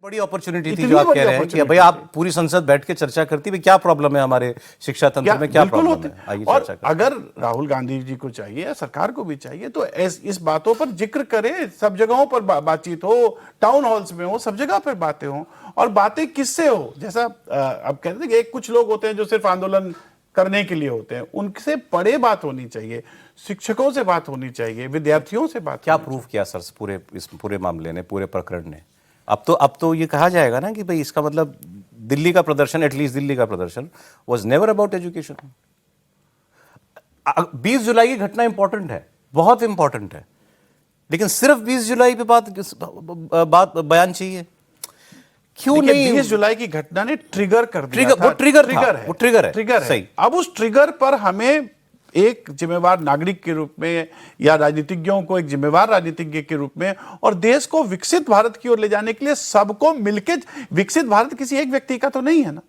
बड़ी अपॉर्चुनिटी थी जो आप कह रहे हैं कि भाई आप पूरी संसद बैठ के चर्चा करती, भाई क्या प्रॉब्लम है हमारे शिक्षा तंत्र में, क्या प्रॉब्लम है, आइए और चर्चा करें। अगर राहुल गांधी जी को चाहिए या सरकार को भी चाहिए तो इस बातों पर जिक्र करें, सब जगहों पर बातचीत हो, टाउन हॉल्स में हो, सब जगह पर बातें हो। और बातें किससे हो, जैसा अब कहते हैं कि कुछ लोग होते हैं जो सिर्फ आंदोलन करने के लिए होते हैं, उनसे बड़े बात होनी चाहिए, शिक्षकों से बात होनी चाहिए, विद्यार्थियों से बात। क्या प्रूफ किया सर इस पूरे मामले ने, पूरे प्रकरण ने? अब तो ये कहा जाएगा ना कि भाई इसका मतलब दिल्ली का प्रदर्शन, एटलीस्ट दिल्ली का प्रदर्शन वाज नेवर अबाउट एजुकेशन। 20 जुलाई की घटना इंपॉर्टेंट है, बहुत इंपॉर्टेंट है, लेकिन सिर्फ 20 जुलाई पे बात बयान चाहिए क्यों नहीं? 20 जुलाई की घटना ने ट्रिगर कर दिया ट्रिगर, था। वो ट्रिगर है। सही। अब उस ट्रिगर पर हमें एक जिम्मेवार नागरिक के रूप में या राजनीतिज्ञों को एक जिम्मेवार राजनीतिज्ञ के रूप में और देश को विकसित भारत की ओर ले जाने के लिए सबको मिलकर, विकसित भारत किसी एक व्यक्ति का तो नहीं है ना।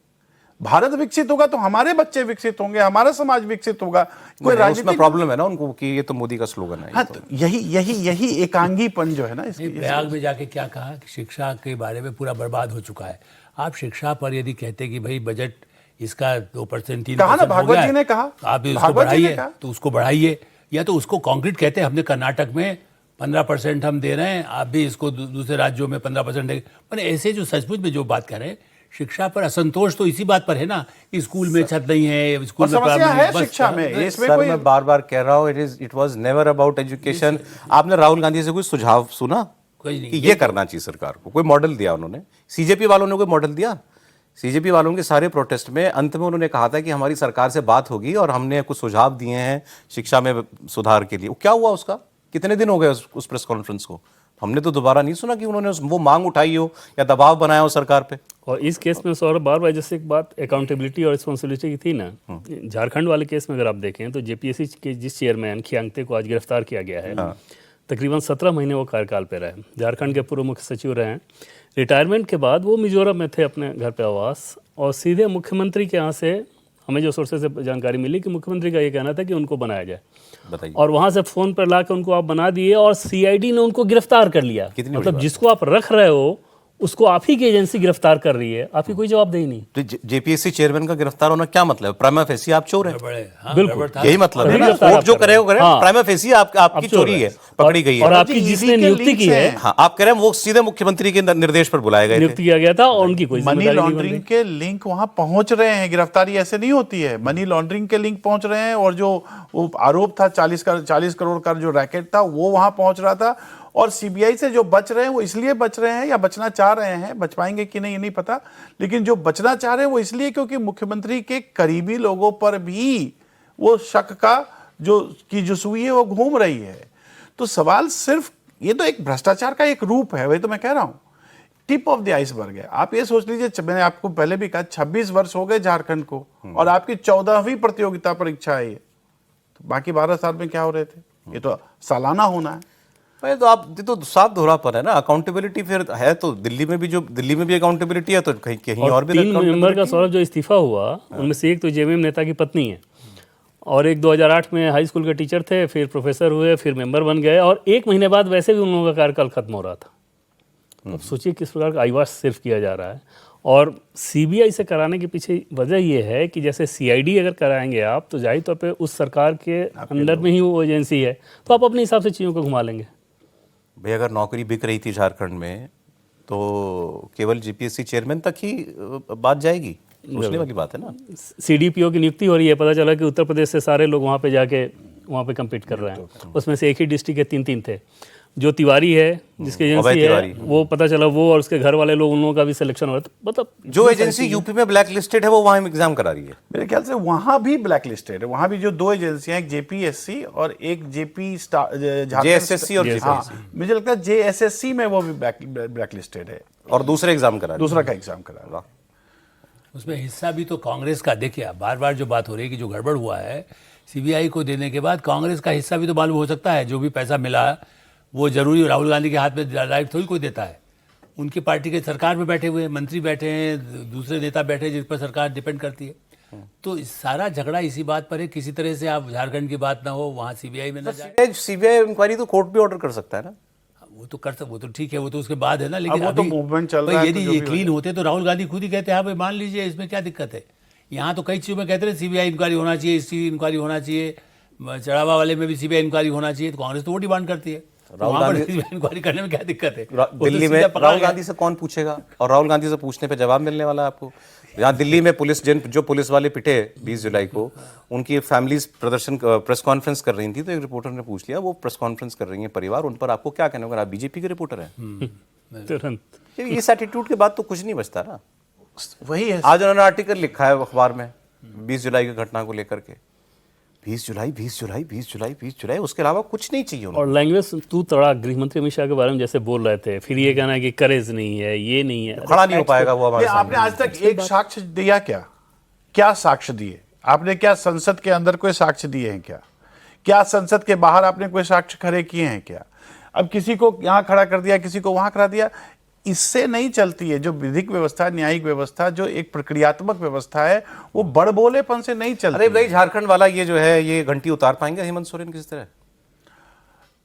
भारत विकसित होगा तो हमारे बच्चे विकसित होंगे, हमारा समाज विकसित होगा। कोई राजनीतिक प्रॉब्लम है ना उनको कि ये तो मोदी का स्लोगन है। हाँ, तो यही एकांगीपन जो है ना इसकी। प्रयाग में जाके क्या कहा कि शिक्षा के बारे में पूरा बर्बाद हो चुका है। आप शिक्षा पर यदि कहते कि भाई बजट इसका 2% 3% भागवत जी ने कहा, आप इसको बढ़ाइए, तो उसको बढ़ाइए, या तो उसको कॉन्क्रीट कहते हैं। हमने कर्नाटक में 15% हम दे रहे हैं, आप भी इसको दूसरे राज्यों में 15% देंगे। पर ऐसे जो सचमुच में जो बात कर रहे हैं, शिक्षा पर असंतोष तो इसी बात पर है ना, स्कूल में छत नहीं है, स्कूल में समस्या है शिक्षा में। इसमें सर मैं बार बार कह रहा हूँ, it was never about education. आपने राहुल गांधी से कोई सुझाव सुना कोई नहीं कि ये करना चाहिए सरकार को? कोई मॉडल दिया उन्होंने? सीजेपी वालों ने कोई मॉडल दिया? सीजेपी वालों के सारे प्रोटेस्ट में अंत में उन्होंने कहा था कि हमारी सरकार से बात होगी और हमने कुछ सुझाव दिए हैं शिक्षा में सुधार के लिए। क्या हुआ उसका? कितने दिन हो गए उस प्रेस कॉन्फ्रेंस को? हमने तो दोबारा नहीं सुना कि उन्होंने वो मांग उठाई हो या दबाव बनाया हो सरकार पे। और इस केस में सौरभ बार बार जैसे एक बात अकाउंटेबिलिटी और रिस्पॉन्सिबिलिटी की थी ना, झारखंड वाले केस में अगर आप देखें तो जेपीएससी के जिस चेयरमैन खियांगते को आज गिरफ्तार किया गया है, तकरीबन 17 महीने वो कार्यकाल पे रहे, झारखंड के पूर्व मुख्य सचिव रहे हैं। रिटायरमेंट के बाद वो मिजोरम में थे अपने घर पे आवास, और सीधे मुख्यमंत्री के यहाँ से हमें जो सोर्सेज से जानकारी मिली कि मुख्यमंत्री का ये कहना था कि उनको बनाया जाए, और वहाँ से फ़ोन पर ला के उनको आप बना दिए और सीआईडी ने उनको गिरफ्तार कर लिया। मतलब जिसको आप रख रहे हो उसको आप ही की एजेंसी गिरफ्तार कर रही है, आपकी कोई जवाबदेही नहीं। तो जेपीएससी चेयरमैन का गिरफ्तार होना क्या मतलब? प्राइमा फेसी आप चोर हैं। बिल्कुल यही मतलब है ना, कोर्ट जो करे वो करे, प्राइमा फेसी आपकी चोरी है, पकड़ी गई है। और आपकी जिसने नियुक्ति की है, हाँ, आप कह रहे हैं वो सीधे मुख्यमंत्री के निर्देश पर बुलाए गए, नियुक्त किया गया था, और उनकी कोई मनी लॉन्ड्रिंग के लिंक वहां पहुंच रहे हैं। गिरफ्तारी ऐसे नहीं होती है, मनी लॉन्ड्रिंग के लिंक पहुंच रहे हैं। और जो वो आरोप था 40 करोड़ का जो रैकेट था वो वहां पहुंच रहा था। और सीबीआई से जो बच रहे हैं वो इसलिए बच रहे हैं या बचना चाह रहे हैं, बच पाएंगे कि नहीं ये नहीं पता, लेकिन जो बचना चाह रहे हैं वो इसलिए क्योंकि मुख्यमंत्री के करीबी लोगों पर भी वो शक का जो सुई है वो घूम रही है। तो सवाल सिर्फ ये तो एक भ्रष्टाचार का एक रूप है, वही तो मैं कह रहा हूं, टिप ऑफ द आइसबर्ग है। आप ये सोच लीजिए, मैंने आपको पहले भी कहा 26 वर्ष हो गए झारखंड को, और आपकी 14वीं प्रतियोगिता परीक्षा है ये, तो बाकी 12 साल में क्या हो रहे थे? ये तो सालाना होना है। तो आप तो साफ दोहरापन है ना। अकाउंटेबिलिटी फिर है तो दिल्ली में भी अकाउंटेबिलिटी है, तो कहीं और भी 3 मेंबर का सौरभ जो इस्तीफा हुआ, उनमें से एक तो जेएमएम नेता की पत्नी है, और एक 2008 में हाई स्कूल के टीचर थे, फिर प्रोफेसर हुए, फिर मेंबर बन गए, और 1 महीने बाद वैसे भी उन लोगों का कार्यकाल खत्म हो रहा था। अब सोचिए किस प्रकार का आईवाश सिर्फ किया जा रहा है। और सीबीआई से कराने के पीछे वजह यह है कि जैसे सीआईडी अगर कराएंगे आप, तो जाहिर तौर पे उस सरकार के अंडर में ही वो एजेंसी है, तो आप अपने हिसाब से चीज़ों को घुमा लेंगे। भाई अगर नौकरी बिक रही थी झारखंड में तो केवल जीपीएससी चेयरमैन तक ही बात जाएगी, सोचने वाली बात है ना। सीडीपीओ की नियुक्ति हो रही है, पता चला कि उत्तर प्रदेश से सारे लोग वहाँ पे जाके वहाँ पे कम्पीट कर रहे हैं। उसमें से एक ही डिस्ट्रिक्ट के 3 थे। जो तिवारी है जिसकी एजेंसी है, वो पता चला वो और उसके घर वाले लोग, उन लोगों का भी सिलेक्शन हो रहा है। मतलब जो एजेंसी यूपी में ब्लैक लिस्टेड है वो वहाँ एग्जाम करा रही है। मेरे ख्याल से वहां भी ब्लैक लिस्टेड है। वहां भी जो 2 एजेंसियां, एक जेपीएससी और एक जेएसएससी और मुझे लगता है जेएसएससी में वो भी ब्लैक लिस्टेड है, और दूसरा एग्जाम करा, दूसरा का एग्जाम करा। उसमें हिस्सा भी तो कांग्रेस का। देखिए बार बार जो बात हो रही है कि जो गड़बड़ हुआ है सीबीआई को देने के बाद, कांग्रेस का हिस्सा भी तो मालूम हो सकता है। जो भी पैसा मिला वो जरूरी राहुल गांधी के हाथ में डायरेक्ट थोड़ी कोई देता है। उनकी पार्टी के सरकार में बैठे हुए मंत्री बैठे हैं, दूसरे नेता बैठे हैं जिस पर सरकार डिपेंड करती है। तो सारा झगड़ा इसी बात पर है, किसी तरह से आप झारखंड की बात ना हो, वहाँ सीबीआई में ना जाए। सीबीआई इंक्वायरी तो कोर्ट भी ऑर्डर कर सकता है ना। वो तो कर सकते, वो तो ठीक है, वो तो उसके बाद है ना, लेकिन वो तो अभी movement चल भाई रहा है, यदि तो जो ये भी क्लीन होते तो राहुल गांधी खुद ही कहते हैं हाँ भाई मान लीजिए इसमें क्या दिक्कत है। यहाँ तो कई चीज़ों में कहते हैं सीबीआई इंक्वायरी होना चाहिए, इसकी इंक्वायरी होना चाहिए, चढ़ावा वाले में भी सीबीआई इंक्वायरी होना चाहिए, तो कांग्रेस तो वो डिमांड करती है। राहुल वहाँ पर गांधी- सीबीआई इंक्वायरी करने में क्या दिक्कत है? वो तो दिल्ली में सीधा पकड़ा राहुल गया। गांधी से कौन पूछेगा, और राहुल गांधी से पूछने पे जवाब मिलने वाला है आपको। यहाँ दिल्ली में पुलिस जो पुलिस वाले पिटे 20 जुलाई को, उनकी फैमिलीज प्रेस कॉन्फ्रेंस कर रही थी, तो एक रिपोर्टर ने पूछ लिया, वो प्रेस कॉन्फ्रेंस कर रही है परिवार, उन पर आपको क्या कहना होगा, आप बीजेपी के रिपोर्टर हैं। तुरंत इस एटीट्यूड के बाद तो कुछ नहीं बचता ना। वही है। आज उन्होंने आर्टिकल लिखा है अखबार में 20 जुलाई की घटना को लेकर के, 20 जुलाई 20 जुलाई 20 जुलाई 20 जुलाई, उसके अलावा कुछ नहीं चाहिए उन्हें। और लैंग्वेज तू तड़ा गृह मंत्री अमित शाह के बारे में जैसे बोल रहे थे, फिर ये कहना है कि करेज नहीं है, ये नहीं है, खड़ा नहीं हो पाएगा वो हमारे आपने सामने। आज तक एक साक्ष्य दिया क्या? क्या साक्ष्य दिए आपने? क्या संसद के अंदर कोई साक्ष्य दिए हैं क्या? क्या संसद के बाहर आपने कोई साक्ष्य खड़े किए हैं क्या? अब किसी को यहां खड़ा कर दिया, किसी को वहां खड़ा दिया, इससे नहीं चलती है। जो विधिक व्यवस्था, न्यायिक व्यवस्था, जो एक प्रक्रियात्मक व्यवस्था है, वो बड़बोलेपन से नहीं चलती। अरे भाई झारखंड वाला ये जो है, ये घंटी उतार पाएंगे हेमंत सोरेन किस तरह?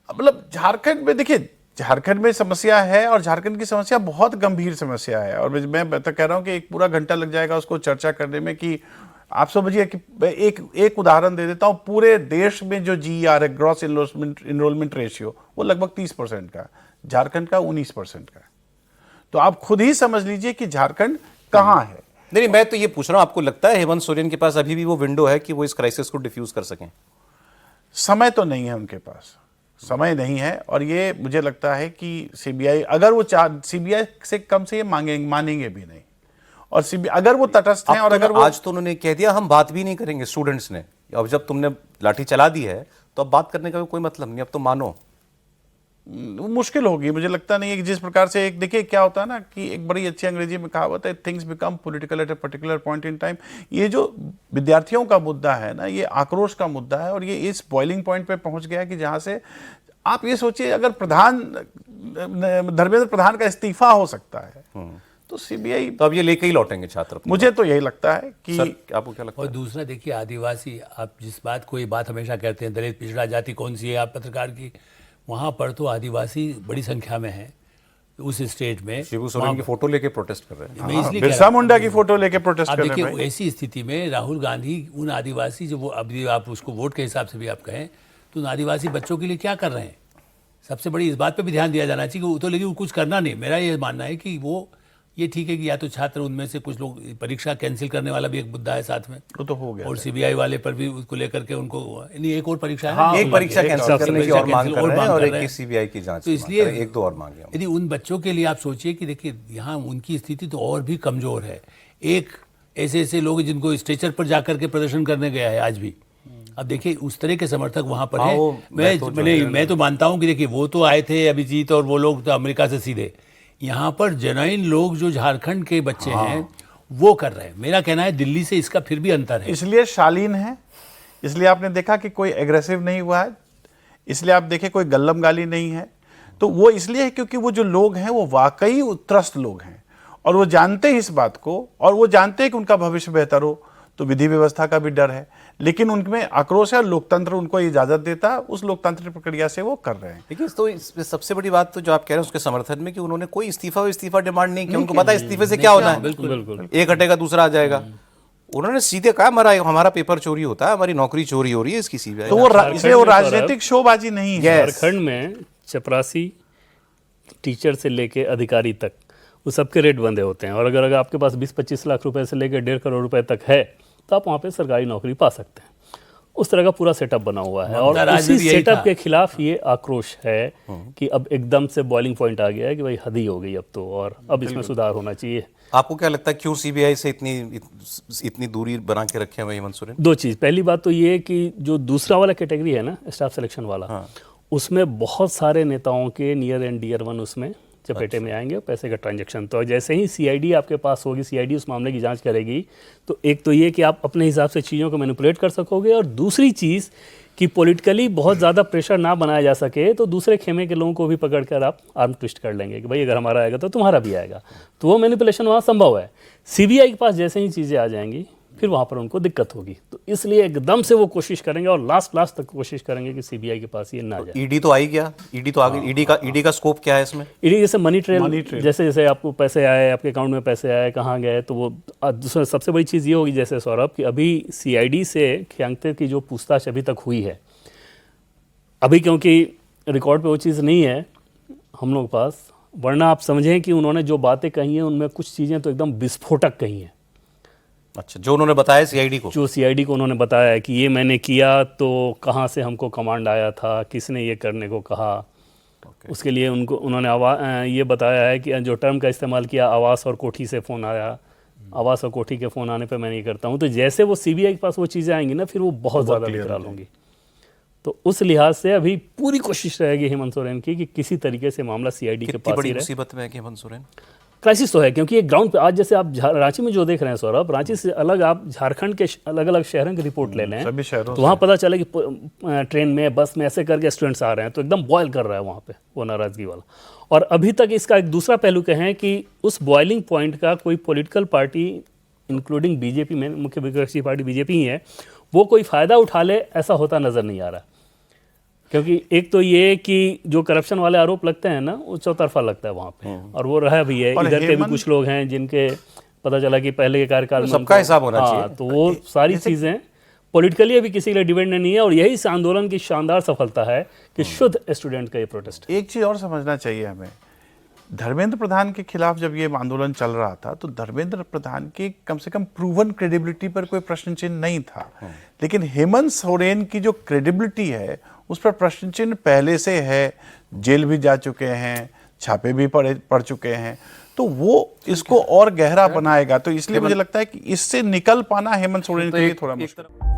मतलब झारखंड में देखिए, झारखंड में समस्या है और झारखंड की समस्या बहुत गंभीर समस्या है, और मैं तो कह रहा हूं कि एक पूरा घंटा लग जाएगा उसको चर्चा करने में। कि आप समझिए कि एक उदाहरण दे देता हूं, पूरे देश में जो GER है, ग्रॉस इनरोलमेंट रेशियो, वो लगभग 30% का, झारखंड का 19% का। तो आप खुद ही समझ लीजिए कि झारखंड कहां है। नहीं, मैं तो ये पूछ रहा हूं, आपको लगता है हेमंत सोरेन के पास अभी भी वो विंडो है कि वो इस क्राइसिस को डिफ्यूज कर सकें? समय तो नहीं है उनके पास, समय नहीं है। और ये मुझे लगता है कि सीबीआई, अगर वो सीबीआई से कम से ये मानेंगे भी नहीं। और सीबीआई अगर वो तटस्थ हैं, और अगर वो, आज तो उन्होंने कह दिया हम बात भी नहीं करेंगे, स्टूडेंट्स ने। अब जब तुमने लाठी चला दी है तो अब बात करने का कोई मतलब नहीं, अब तो मानो। मुश्किल होगी। मुझे लगता नहीं है कि जिस प्रकार से, एक देखिए क्या होता है ना, कि एक बड़ी अच्छी अंग्रेजी में कहावत है, things become political at a particular point in time. ये जो विद्यार्थियों का मुद्दा है ना, ये आक्रोश का मुद्दा है, और ये इस बॉइलिंग पॉइंट पे पहुंच गया कि जहां से आप ये सोचिए, अगर धर्मेंद्र प्रधान का इस्तीफा हो सकता है, तो सीबीआई, तो अब ये लेके ही लौटेंगे छात्र अपनी मुझे तो यही लगता है कि बात। सर, आपको क्या लगता और है? दूसरा देखिए, आदिवासी, आप जिस बात को ये बात हमेशा कहते हैं दलित पिछड़ा जाति कौन सी है आप पत्रकार की, वहाँ पर तो आदिवासी बड़ी संख्या में है उस स्टेट में। शिबू सोरेन की फोटो लेके प्रोटेस्ट कर रहे हैं। मैं इसलिए कह बिरसा रहा हूं, मुंडा की फोटो लेके प्रोटेस्ट आप कर रहे देखिए हैं भाई। ऐसी स्थिति में राहुल गांधी उन आदिवासी, जो वो अभी आप उसको वोट के हिसाब से भी आप कहें, तो उन आदिवासी बच्चों के लिए क्या कर रहे हैं? सबसे बड़ी इस बात पे भी ध्यान दिया जाना चाहिए कि वो तो, लेकिन वो कुछ करना नहीं। मेरा ये मानना है कि वो, ये ठीक है कि या तो छात्र, उनमें से कुछ लोग, परीक्षा कैंसिल करने वाला भी एक मुद्दा है साथ में, वो तो हो गया। और सीबीआई वाले पर भी उसको लेकर के उनको, नहीं एक और परीक्षा है, हाँ, एक परीक्षा एक कैंसिल करने की और मांग कर रहे हैं, और कर एक रहे की हैं। सीबीआई की जांच तो की इसलिए मांग कर रहे हैं। एक दो और मांगे हम। यदि उन बच्चों के लिए आप सोचिए कि देखिए यहाँ उनकी स्थिति तो और भी कमजोर है। एक ऐसे लोग जिनको स्ट्रेचर पर जाकर के प्रदर्शन करने गया है आज भी। अब देखिए उस तरह के समर्थक वहाँ पर हैं। मैं तो मानता हूँ कि देखिए वो तो आए थे अभिजीत, और वो लोग तो अमेरिका से सीधे, यहाँ पर जेन्युइन लोग जो झारखंड के बच्चे हैं वो कर रहे हैं। मेरा कहना है दिल्ली से इसका फिर भी अंतर है। इसलिए शालीन है, इसलिए आपने देखा कि कोई एग्रेसिव नहीं हुआ है, इसलिए आप देखें कोई गल्लम गाली नहीं है। तो वो इसलिए है क्योंकि वो जो लोग हैं वो वाकई त्रस्त लोग हैं, और वो जानते हैं इस बात को, और वो जानते हैं कि उनका भविष्य बेहतर हो। तो विधि व्यवस्था का भी डर है, लेकिन उनमें आक्रोश है, लोकतंत्र उनको इजाजत देता है, उस लोकतांत्रिक प्रक्रिया से वो कर रहे हैं। देखिए, तो इसमें सबसे बड़ी बात तो जो आप कह रहे हैं उसके समर्थन में, कि उन्होंने कोई इस्तीफा डिमांड नहीं किया। उनको पता है इस्तीफे से क्या होना है, बिल्कुल एक हटेगा दूसरा आ जाएगा। उन्होंने सीधे कहा हमारा पेपर चोरी होता है, हमारी नौकरी चोरी हो रही है, इसकी सीबीआई। तो वो इसलिए वो राजनीतिक शोबाजी नहीं है। झारखंड में चपरासी टीचर से लेके अधिकारी तक वो सबके रेट बंधे होते हैं, और अगर आपके पास 20-25 लाख रुपए से लेकर 1.5 करोड़ रुपए तक है तो आप वहाँ पे सरकारी नौकरी पा सकते हैं। उस तरह का पूरा सेटअप बना हुआ है, और उसी सेटअप के खिलाफ ये आक्रोश है कि अब एकदम से बॉइलिंग पॉइंट आ गया है कि भाई हद ही हो गई अब तो, और अब इसमें सुधार होना चाहिए। आपको क्या लगता है क्यों सीबीआई से इतनी दूरी बना के रखे हुए हेमंत सोरेन? दो चीज़, पहली बात तो ये कि जो दूसरा वाला कैटेगरी है ना, स्टाफ सिलेक्शन वाला, उसमें बहुत सारे नेताओं के नियर एंड डियर वन उसमें चपेटे में आएंगे, पैसे का ट्रांजैक्शन। तो जैसे ही सीआईडी आपके पास होगी, सीआईडी उस मामले की जांच करेगी, तो एक तो ये कि आप अपने हिसाब से चीज़ों को मैनिपुलेट कर सकोगे, और दूसरी चीज़ कि पॉलिटिकली बहुत ज़्यादा प्रेशर ना बनाया जा सके, तो दूसरे खेमे के लोगों को भी पकड़कर आप आर्म ट्विस्ट कर लेंगे कि भाई अगर हमारा आएगा तो तुम्हारा भी आएगा। तो वो मैनिपुलेशन वहाँ संभव है। सीबीआई के पास जैसे ही चीज़ें आ जाएंगी, फिर वहाँ पर उनको दिक्कत होगी। तो इसलिए एकदम से वो कोशिश करेंगे और लास्ट तक कोशिश करेंगे कि सीबीआई के पास ये ना जाए। ईडी तो आई गया, ईडी तो आ गई। ईडी का स्कोप क्या है इसमें? ईडी जैसे मनी ट्रेल, जैसे जैसे आपको पैसे आए, आपके अकाउंट में पैसे आए, कहाँ गए, तो वो दूसरा सबसे बड़ी चीज़ ये होगी जैसे सौरभ कि अभी सीआईडी से खियांगते की जो पूछताछ अभी तक हुई है, अभी क्योंकि रिकॉर्ड पे वो चीज़ नहीं है हम लोग पास, वरना आप समझें कि उन्होंने जो बातें कही हैं उनमें कुछ चीज़ें तो एकदम विस्फोटक कही हैं। अच्छा, जो उन्होंने बताया सीआईडी को? जो सीआईडी को उन्होंने बताया कि ये मैंने किया, तो कहाँ से हमको कमांड आया था, किसने ये करने को कहा। उसके लिए उन्होंने ये बताया है कि जो टर्म का इस्तेमाल किया, आवास और कोठी से फ़ोन आया, आवास और कोठी के फ़ोन आने पे मैं नहीं करता हूँ। तो जैसे वो सीबीआई के पास वो चीज़ें आएंगी ना, फिर वो बहुत ज़्यादा विकराल होंगी। तो उस लिहाज से अभी पूरी कोशिश रहेगी हेमंत सोरेन की कि किसी तरीके से मामला सीआईडी के पास ही रहे। मुसीबत में है कि हेमंत सोरेन? क्राइसिस तो है, क्योंकि एक ग्राउंड पे आज जैसे आप रांची में जो देख रहे हैं सौरभ, रांची से अलग आप झारखंड के अलग अलग शहरों की रिपोर्ट ले लें, सभी शहरों तो वहाँ पता चले कि ट्रेन में, बस में ऐसे करके स्टूडेंट्स आ रहे हैं, तो एकदम बॉयल कर रहा है वहाँ पे वो नाराज़गी वाला। और अभी तक इसका एक दूसरा पहलू कहें कि उस बॉइलिंग पॉइंट का कोई पॉलिटिकल पार्टी इंक्लूडिंग बीजेपी में, मुख्य विपक्षी पार्टी बीजेपी ही है, वो कोई फ़ायदा उठा ले, ऐसा होता नज़र नहीं आ रहा। क्योंकि एक तो ये कि जो करप्शन वाले आरोप लगते हैं ना, वो चौतरफा लगता है वहाँ पे, और वो रहा भी है। इधर के भी कुछ लोग हैं जिनके पता चला कि पहले के कार्यकाल में सबका हिसाब होना चाहिए। तो वो सारी चीज़ें पॉलिटिकली अभी किसी के लिए डिपेंडेंट नहीं है, और यही इस आंदोलन की शानदार सफलता है कि शुद्ध स्टूडेंट का ये प्रोटेस्ट। एक चीज़ और समझना चाहिए हमें, धर्मेंद्र प्रधान के खिलाफ जब ये आंदोलन चल रहा था तो धर्मेंद्र प्रधान की कम से कम प्रूवन क्रेडिबिलिटी पर कोई प्रश्न चिन्ह नहीं था, लेकिन हेमंत सोरेन की जो क्रेडिबिलिटी है उस पर प्रश्न चिन्ह पहले से है। जेल भी जा चुके हैं, छापे भी पड़ चुके हैं, तो वो इसको और गहरा बनाएगा। तो इसलिए मुझे लगता है कि इससे निकल पाना हेमंत सोरेन के लिए थोड़ा मुश्किल है।